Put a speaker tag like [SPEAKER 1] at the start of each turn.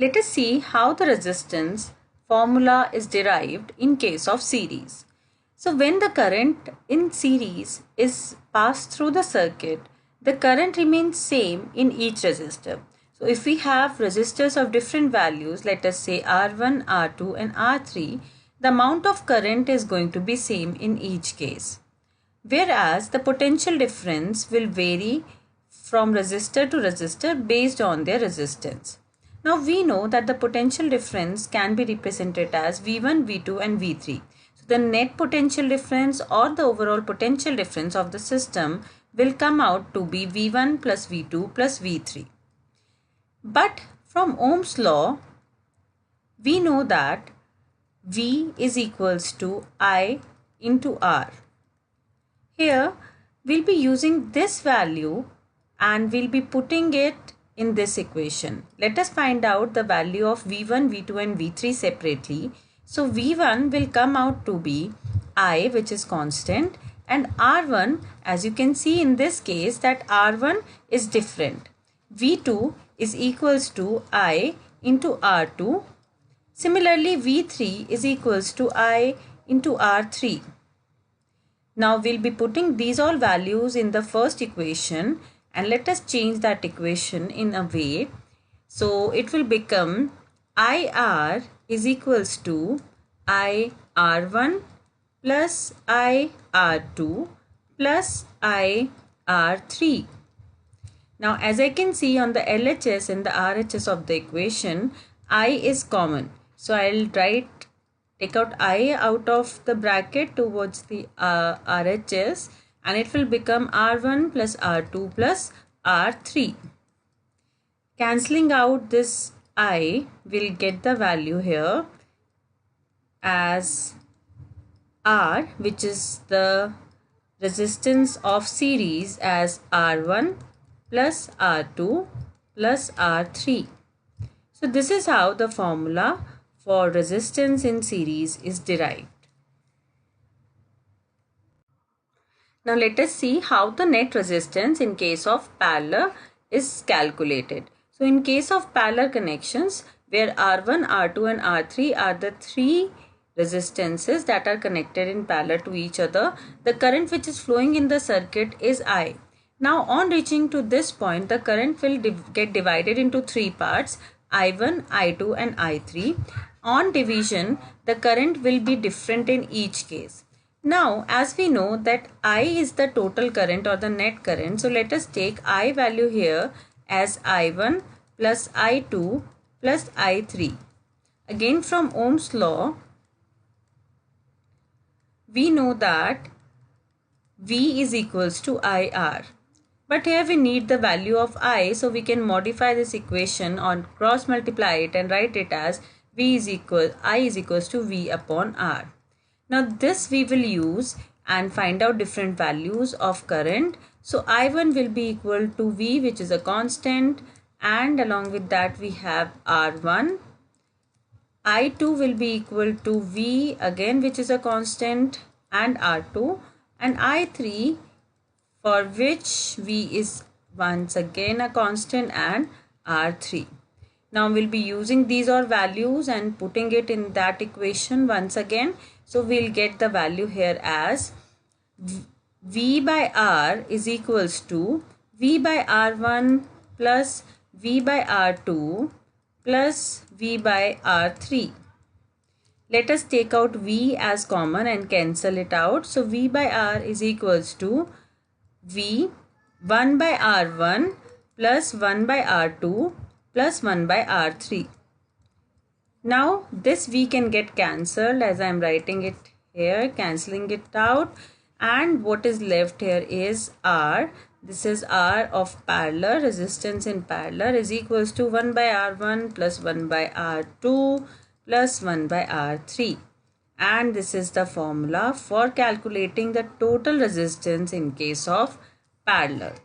[SPEAKER 1] Let us see how the resistance formula is derived in case of series. So when the current in series is passed through the circuit, the current remains same in each resistor. So if we have resistors of different values, let us say R1, R2 and R3, the amount of current is going to be same in each case. Whereas the potential difference will vary from resistor to resistor based on their resistance. Now we know that the potential difference can be represented as V1, V2 and V3. So the net potential difference or the overall potential difference of the system will come out to be V1 plus V2 plus V3. But from Ohm's law, we know that V is equals to I into R. Here we'll be using this value and we'll be putting it in this equation. Let us find out the value of V1, V2 and V3 separately. So V1 will come out to be I, which is constant, and R1, as you can see in this case, that R1 is different. V2 is equals to I into R2. Similarly, V3 is equals to I into R3. Now we'll be putting these all values in the first equation, and let us change that equation in a way. So it will become IR is equals to IR1 plus IR2 plus IR3. Now as I can see on the LHS and the RHS of the equation, I is common. So I'll take out I out of the bracket towards the RHS, and it will become R1 plus R2 plus R3. Cancelling out this I, will get the value here as R, which is the resistance of series, as R1 plus R2 plus R3. So this is how the formula for resistance in series is derived. Now let us see how the net resistance in case of parallel is calculated. So in case of parallel connections, where R1, R2 and R3 are the three resistances that are connected in parallel to each other, the current which is flowing in the circuit is I. Now on reaching to this point, the current will get divided into three parts, I1, I2 and I3. On division, the current will be different in each case. Now, as we know that I is the total current or the net current, so let us take I value here as I1 plus I2 plus I3. Again, from Ohm's law, we know that V is equals to IR. But here we need the value of I, so we can modify this equation or cross multiply it and write it as I is equals to V upon R. Now this we will use and find out different values of current. So I1 will be equal to V, which is a constant, and along with that we have R1. I2 will be equal to V again, which is a constant, and R2, and I3, for which V is once again a constant, and R3. Now we'll be using these all values and putting it in that equation once again. So we'll get the value here as V by R is equals to V by R1 plus V by R2 plus V by R3. Let us take out V as common and cancel it out. So V by R is equals to V 1 by R1 plus 1 by R2 plus 1 by R3. Now this V can get cancelled as I am writing it here, cancelling it out, and what is left here is R. This is R of parallel, resistance in parallel, is equals to 1 by R1 plus 1 by R2 plus 1 by R3. And this is the formula for calculating the total resistance in case of parallel.